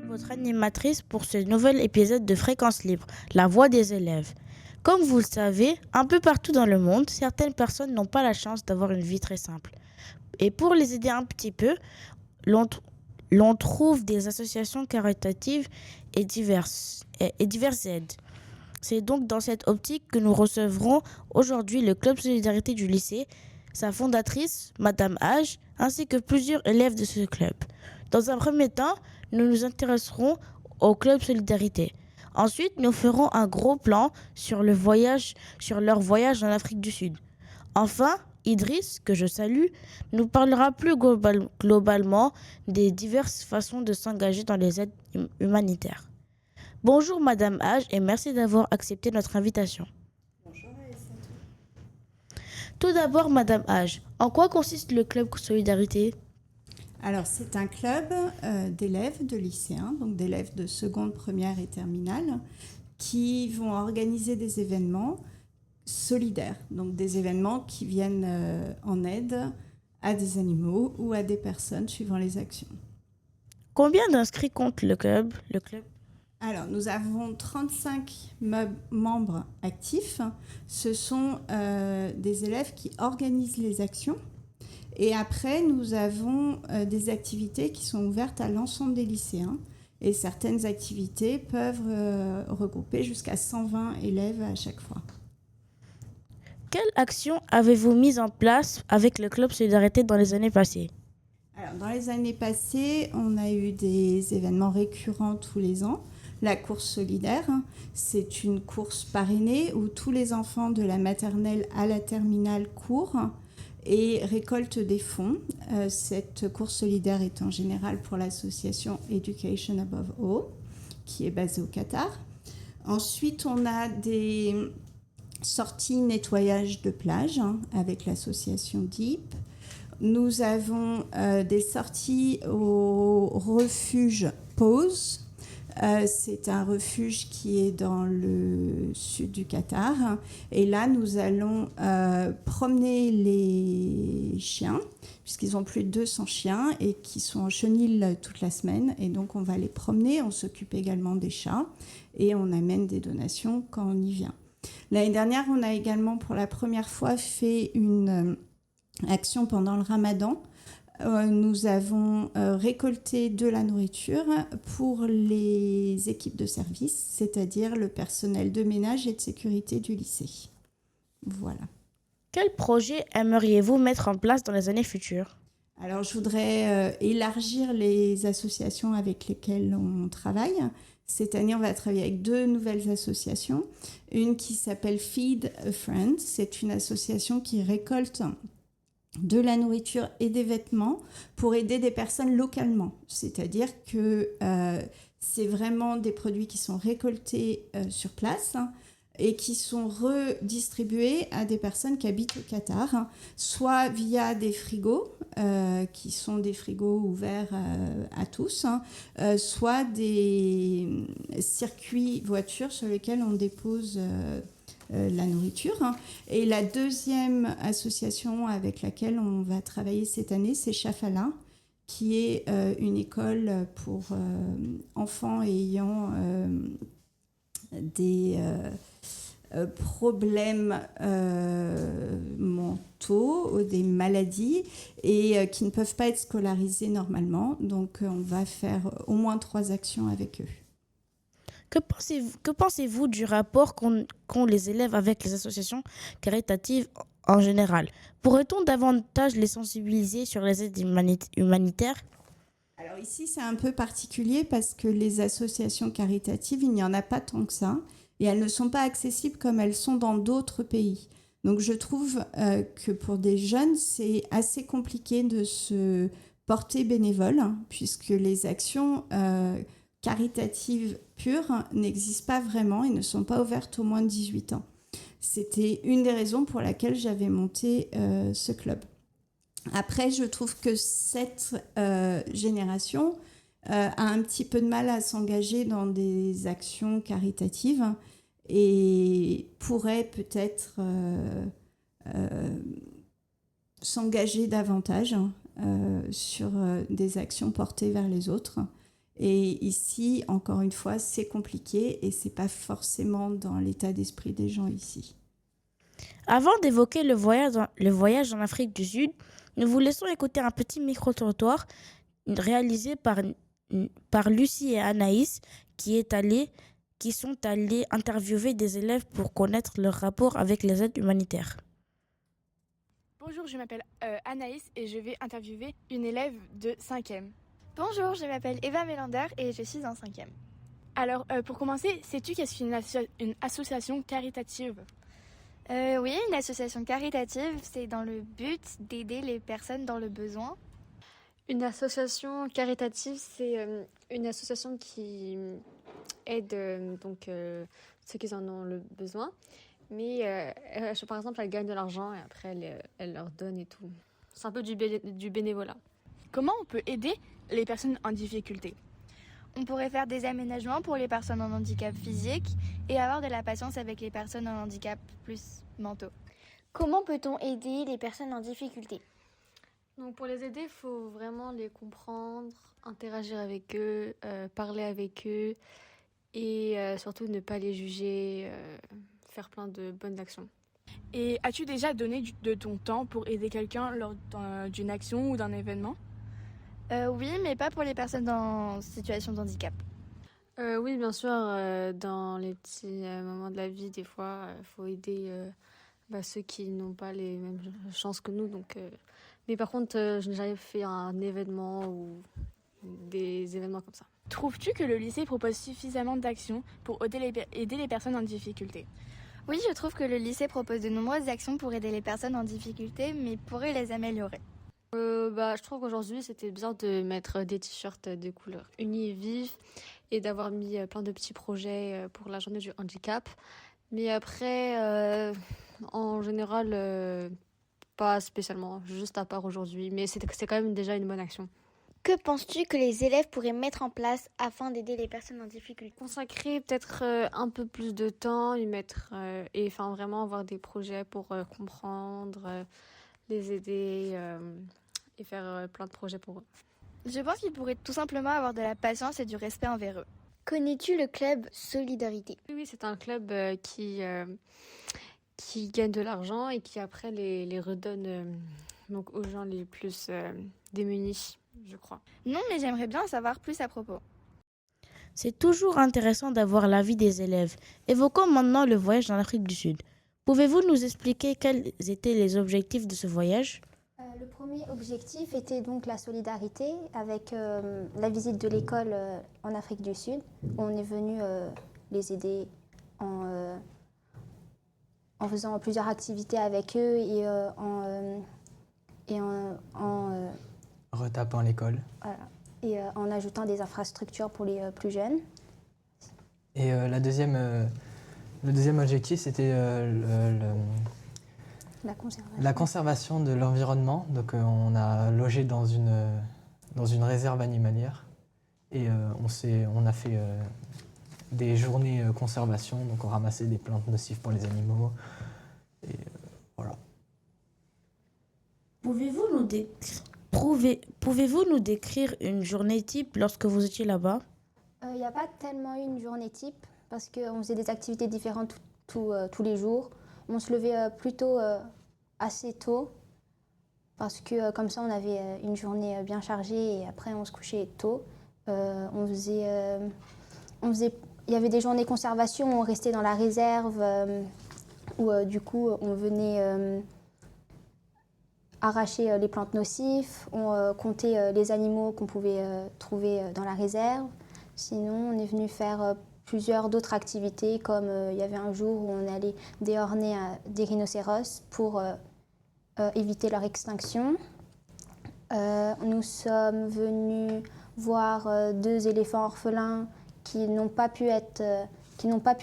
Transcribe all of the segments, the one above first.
Votre animatrice pour ce nouvel épisode de Fréquence Libre, la voix des élèves. Comme vous le savez, un peu partout dans le monde, certaines personnes n'ont pas la chance d'avoir une vie très simple. Et pour les aider un petit peu, l'on, l'on trouve des associations caritatives et diverses aides. C'est donc dans cette optique que nous recevrons aujourd'hui le Club Solidarité du lycée, sa fondatrice, Madame Hage, ainsi que plusieurs élèves de ce club. Dans un premier temps, nous nous intéresserons au Club Solidarité. Ensuite, nous ferons un gros plan sur leur voyage en Afrique du Sud. Enfin, Idriss, que je salue, nous parlera plus globalement des diverses façons de s'engager dans les aides humanitaires. Bonjour Madame Hage et merci d'avoir accepté notre invitation. Bonjour Aïssatou. Tout d'abord Madame Hage, en quoi consiste le Club Solidarité ? Alors c'est un club d'élèves, de lycéens, donc d'élèves de seconde, première et terminale, qui vont organiser des événements solidaires, donc des événements qui viennent en aide à des animaux ou à des personnes suivant les actions. Combien d'inscrits compte le club ? Alors, nous avons 35 membres actifs. Ce sont des élèves qui organisent les actions. Et après, nous avons des activités qui sont ouvertes à l'ensemble des lycéens. Et certaines activités peuvent regrouper jusqu'à 120 élèves à chaque fois. Quelle action avez-vous mise en place avec le Club Solidarité dans les années passées ? Alors, dans les années passées, on a eu des événements récurrents tous les ans. La course solidaire, c'est une course parrainée où tous les enfants de la maternelle à la terminale courent et récoltent des fonds. Cette course solidaire est en général pour l'association Education Above All, qui est basée au Qatar. Ensuite, on a des sorties nettoyage de plage avec l'association DEEP. Nous avons des sorties au refuge Pause. C'est un refuge qui est dans le sud du Qatar. Et là, nous allons promener les chiens, puisqu'ils ont plus de 200 chiens et qui sont en chenil toute la semaine. Et donc, on va les promener. On s'occupe également des chats et on amène des donations quand on y vient. L'année dernière, on a également pour la première fois fait une action pendant le Ramadan. Nous avons récolté de la nourriture pour les équipes de service, c'est-à-dire le personnel de ménage et de sécurité du lycée. Voilà. Quel projet aimeriez-vous mettre en place dans les années futures ? Alors, je voudrais élargir les associations avec lesquelles on travaille. Cette année, on va travailler avec 2 nouvelles associations. Une qui s'appelle Feed a Friend. C'est une association qui récolte de la nourriture et des vêtements pour aider des personnes localement. C'est-à-dire que c'est vraiment des produits qui sont récoltés sur place et qui sont redistribués à des personnes qui habitent au Qatar, soit via des frigos, qui sont des frigos ouverts à tous, soit des circuits voitures sur lesquels on dépose la nourriture. Et la deuxième association avec laquelle on va travailler cette année, c'est Chafala, qui est une école pour enfants ayant des problèmes mentaux, des maladies et qui ne peuvent pas être scolarisés normalement. Donc on va faire au moins 3 actions avec eux. Que pensez-vous du rapport qu'ont les élèves avec les associations caritatives en général ? Pourrait-on davantage les sensibiliser sur les aides humanitaires ? Alors ici, c'est un peu particulier parce que les associations caritatives, il n'y en a pas tant que ça et elles ne sont pas accessibles comme elles sont dans d'autres pays. Donc je trouve que pour des jeunes, c'est assez compliqué de se porter bénévole, hein, puisque les actions caritatives pures n'existent pas vraiment et ne sont pas ouvertes aux moins de 18 ans. C'était une des raisons pour laquelle j'avais monté ce club. Après, je trouve que cette génération a un petit peu de mal à s'engager dans des actions caritatives et pourrait peut-être s'engager davantage sur des actions portées vers les autres. Et ici, encore une fois, c'est compliqué et c'est pas forcément dans l'état d'esprit des gens ici. Avant d'évoquer le voyage en Afrique du Sud, nous vous laissons écouter un petit micro-trottoir réalisé par Lucie et Anaïs qui sont allés interviewer des élèves pour connaître leur rapport avec les aides humanitaires. Bonjour, je m'appelle Anaïs et je vais interviewer une élève de 5e. Bonjour, je m'appelle Eva Melander et je suis en 5e. Alors, pour commencer, sais-tu qu'est-ce qu'une association caritative ? Oui, une association caritative, c'est dans le but d'aider les personnes dans le besoin. Une association caritative, c'est une association qui aide ceux qui en ont le besoin. Mais par exemple, elle gagne de l'argent et après elle leur donne et tout. C'est un peu du bénévolat. Comment on peut aider les personnes en difficulté ? On pourrait faire des aménagements pour les personnes en handicap physique et avoir de la patience avec les personnes en handicap plus mentaux. Comment peut-on aider les personnes en difficulté ? Donc pour les aider, il faut vraiment les comprendre, interagir avec eux, parler avec eux et surtout ne pas les juger, faire plein de bonnes actions. Et as-tu déjà donné de ton temps pour aider quelqu'un lors d'une action ou d'un événement ? Oui, mais pas pour les personnes en situation de handicap. Oui, bien sûr, dans les petits moments de la vie, des fois, il faut aider ceux qui n'ont pas les mêmes chances que nous. Mais par contre, je n'ai jamais fait un événement ou des événements comme ça. Trouves-tu que le lycée propose suffisamment d'actions pour aider les personnes en difficulté ? Oui, je trouve que le lycée propose de nombreuses actions pour aider les personnes en difficulté, mais pourrait les améliorer. Je trouve qu'aujourd'hui, c'était bien de mettre des t-shirts de couleur unie et vive et d'avoir mis plein de petits projets pour la journée du handicap. Mais après, en général, pas spécialement, juste à part aujourd'hui. Mais c'est quand même déjà une bonne action. Que penses-tu que les élèves pourraient mettre en place afin d'aider les personnes en difficulté ? Consacrer peut-être un peu plus de temps, vraiment avoir des projets pour comprendre, les aider et faire plein de projets pour eux. Je pense qu'ils pourraient tout simplement avoir de la patience et du respect envers eux. Connais-tu le club Solidarité ? Oui, c'est un club qui gagne de l'argent et qui après les redonne aux gens les plus démunis, je crois. Non, mais j'aimerais bien en savoir plus à propos. C'est toujours intéressant d'avoir l'avis des élèves. Évoquons maintenant le voyage en Afrique du Sud. Pouvez-vous nous expliquer quels étaient les objectifs de ce voyage ? Le premier objectif était donc la solidarité avec la visite de l'école en Afrique du Sud. On est venu les aider en faisant plusieurs activités avec eux et en retapant l'école. Voilà. Et en ajoutant des infrastructures pour les plus jeunes. Et le deuxième objectif, c'était la conservation de l'environnement. Donc on a logé dans une réserve animalière et on a fait des journées conservation. Donc on ramassait des plantes nocives pour les animaux. Et voilà. Pouvez-vous nous décrire une journée type lorsque vous étiez là-bas ? Il n'y a pas tellement une journée type parce qu'on faisait des activités différentes tous les jours. On se levait plutôt assez tôt parce que comme ça on avait une journée bien chargée et après on se couchait tôt. Il y avait des journées conservation où on restait dans la réserve où du coup on venait arracher les plantes nocives, on comptait les animaux qu'on pouvait trouver dans la réserve. Sinon on est venu faire plusieurs d'autres activités, comme il y avait un jour où on allait déorner des rhinocéros pour éviter leur extinction. Nous sommes venus voir 2 éléphants orphelins qui n'ont pas pu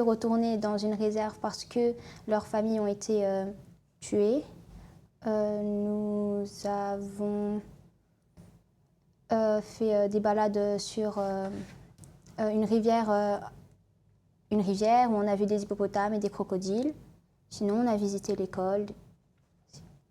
retourner dans une réserve parce que leurs familles ont été tuées. Nous avons fait des balades sur une rivière où on a vu des hippopotames et des crocodiles. Sinon, on a visité l'école.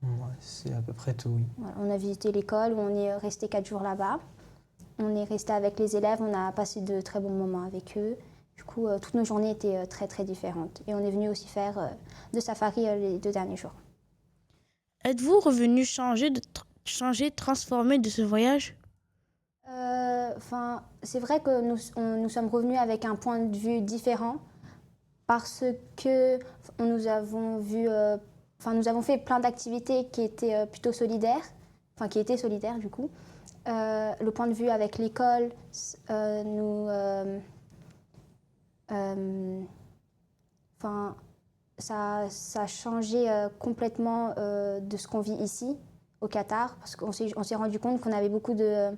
Ouais, c'est à peu près tout, oui. Voilà, on a visité l'école où on est resté 4 jours là-bas. On est resté avec les élèves, on a passé de très bons moments avec eux. Du coup, toutes nos journées étaient très très différentes. Et on est venu aussi faire de safari les 2 derniers jours. Êtes-vous revenu transformé de ce voyage? C'est vrai que nous sommes revenus avec un point de vue différent parce que nous avons fait plein d'activités qui étaient plutôt solidaires, qui étaient solidaires du coup. Le point de vue avec l'école, ça a changé complètement de ce qu'on vit ici au Qatar, parce qu'on s'est rendu compte qu'on avait beaucoup de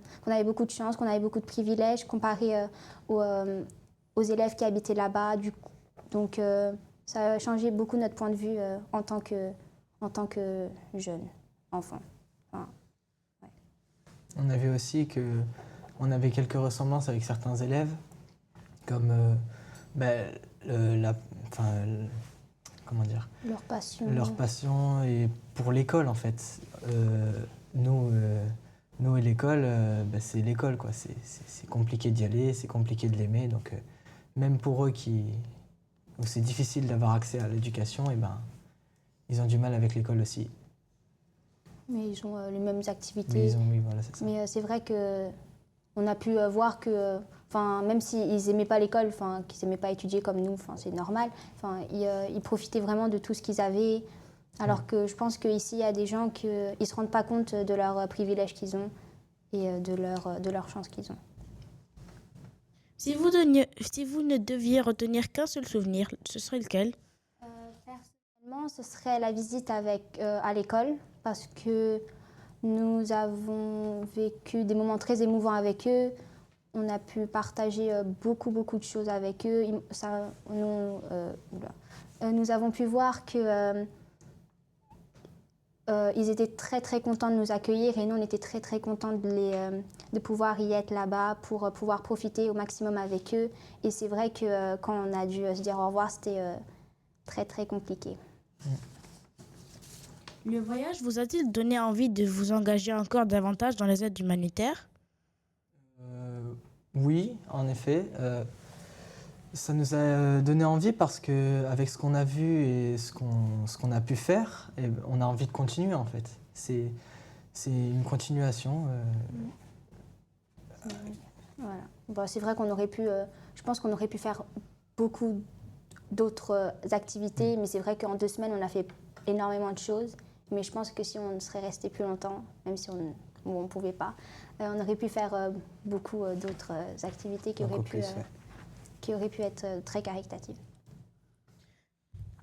chance, qu'on avait beaucoup de privilèges comparé aux élèves qui habitaient là-bas. Donc ça a changé beaucoup notre point de vue en tant que jeune enfant. On a vu aussi qu'on avait quelques ressemblances avec certains élèves, comme leur passion et pour l'école en fait. Nous et l'école, c'est l'école quoi. C'est compliqué d'y aller, c'est compliqué de l'aimer, donc même pour eux où c'est difficile d'avoir accès à l'éducation, ils ont du mal avec l'école aussi. Mais ils ont les mêmes activités. Oui, voilà, c'est ça. Mais c'est vrai qu'on a pu voir que, même s'ils n'aimaient pas l'école, qu'ils n'aimaient pas étudier comme nous, c'est normal, ils profitaient vraiment de tout ce qu'ils avaient. Alors que je pense qu'ici, il y a des gens qui ne se rendent pas compte de leurs privilèges qu'ils ont et de leur chance qu'ils ont. Si vous ne deviez retenir qu'un seul souvenir, ce serait lequel? Personnellement, ce serait la visite à l'école, parce que nous avons vécu des moments très émouvants avec eux. On a pu partager beaucoup de choses avec eux. Nous avons pu voir que ils étaient très très contents de nous accueillir et nous on était très très contents de pouvoir y être là-bas pour pouvoir profiter au maximum avec eux. Et c'est vrai que quand on a dû se dire au revoir, c'était très très compliqué. Le voyage vous a-t-il donné envie de vous engager encore davantage dans les aides humanitaires? Oui, en effet. Ça nous a donné envie parce qu'avec ce qu'on a vu et ce qu'on a pu faire, on a envie de continuer en fait. C'est une continuation. Voilà. C'est vrai qu'on aurait pu, je pense qu'on aurait pu faire beaucoup d'autres activités, mais c'est vrai qu'en 2 semaines, on a fait énormément de choses. Mais je pense que si on serait resté plus longtemps, même si on ne pouvait pas, on aurait pu faire beaucoup d'autres activités qui auraient pu être très caritatives.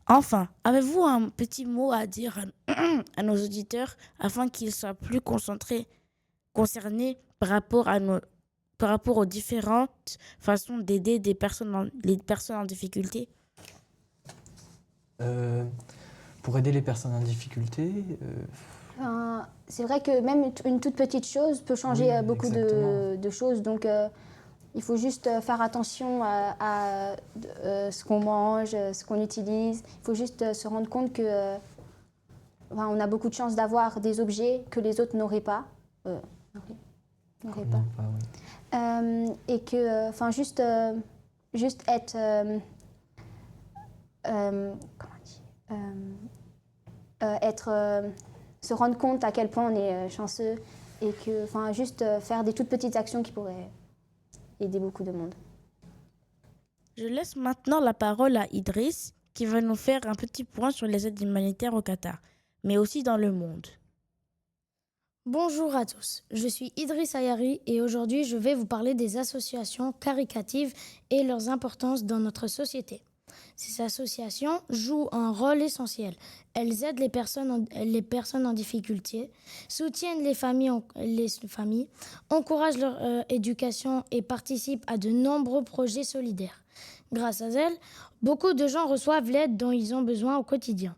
Enfin, avez-vous un petit mot à dire à nos auditeurs afin qu'ils soient plus concernés par rapport aux différentes façons d'aider les personnes en difficulté? Pour aider les personnes en difficulté c'est vrai que même une toute petite chose peut changer beaucoup de choses. Donc, il faut juste faire attention à ce qu'on mange, ce qu'on utilise. Il faut juste se rendre compte que on a beaucoup de chance d'avoir des objets que les autres n'auraient pas. Et que, juste être, se rendre compte à quel point on est chanceux et que, juste faire des toutes petites actions qui pourraient aider beaucoup de monde. Je laisse maintenant la parole à Idriss qui va nous faire un petit point sur les aides humanitaires au Qatar, mais aussi dans le monde. Bonjour à tous, je suis Idriss Ayari et aujourd'hui je vais vous parler des associations caritatives et leurs importances dans notre société. Ces associations jouent un rôle essentiel. Elles aident les personnes en difficulté, soutiennent les familles, encouragent leur éducation et participent à de nombreux projets solidaires. Grâce à elles, beaucoup de gens reçoivent l'aide dont ils ont besoin au quotidien.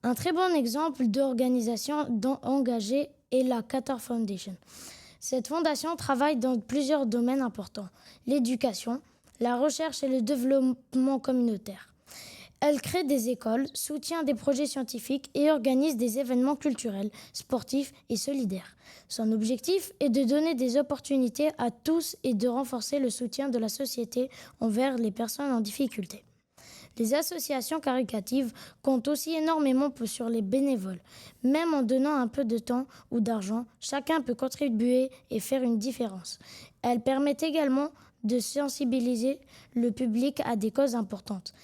Un très bon exemple d'organisation engagée est la Qatar Foundation. Cette fondation travaille dans plusieurs domaines importants, l'éducation, la recherche et le développement communautaire. Elle crée des écoles, soutient des projets scientifiques et organise des événements culturels, sportifs et solidaires. Son objectif est de donner des opportunités à tous et de renforcer le soutien de la société envers les personnes en difficulté. Les associations caritatives comptent aussi énormément sur les bénévoles. Même en donnant un peu de temps ou d'argent, chacun peut contribuer et faire une différence. Elles permettent également de sensibiliser le public à des causes importantes.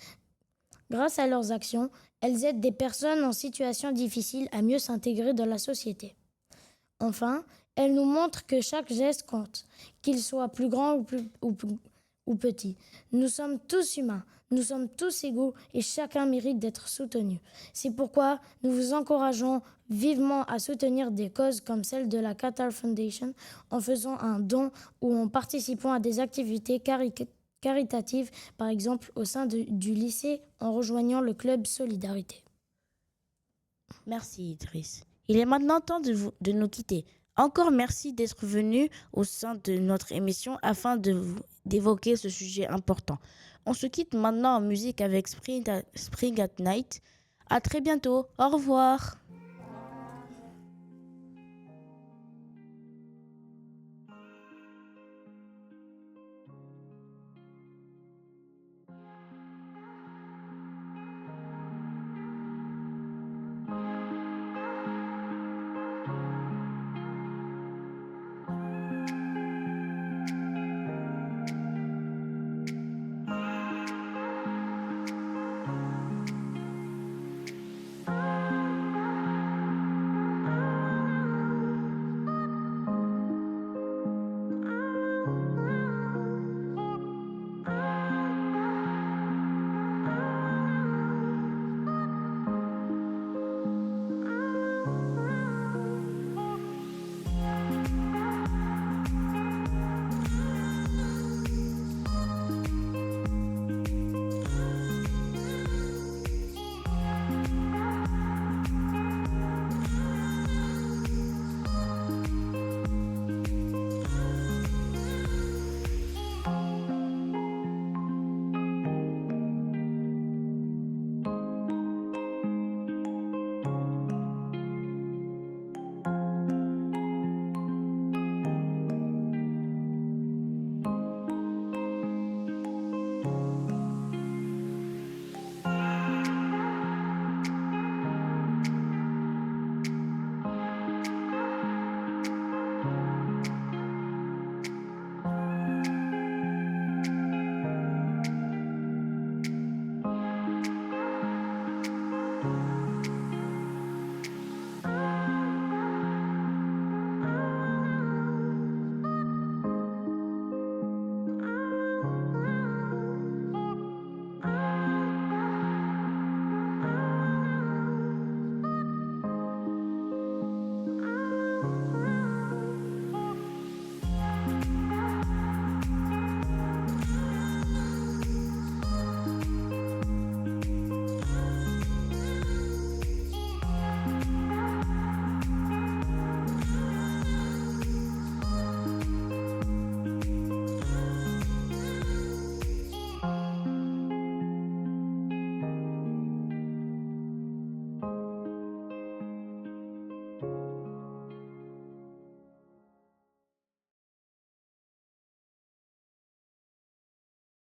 Grâce à leurs actions, elles aident des personnes en situation difficile à mieux s'intégrer dans la société. Enfin, elles nous montrent que chaque geste compte, qu'il soit plus grand ou petit. Nous sommes tous humains, nous sommes tous égaux et chacun mérite d'être soutenu. C'est pourquoi nous vous encourageons vivement à soutenir des causes comme celle de la Qatar Foundation en faisant un don ou en participant à des activités caritatives, par exemple au sein du lycée en rejoignant le club Solidarité. Merci Idriss. Il est maintenant temps de nous quitter. Encore merci d'être venu au sein de notre émission afin d'évoquer ce sujet important. On se quitte maintenant en musique avec Spring at Night. À très bientôt. Au revoir.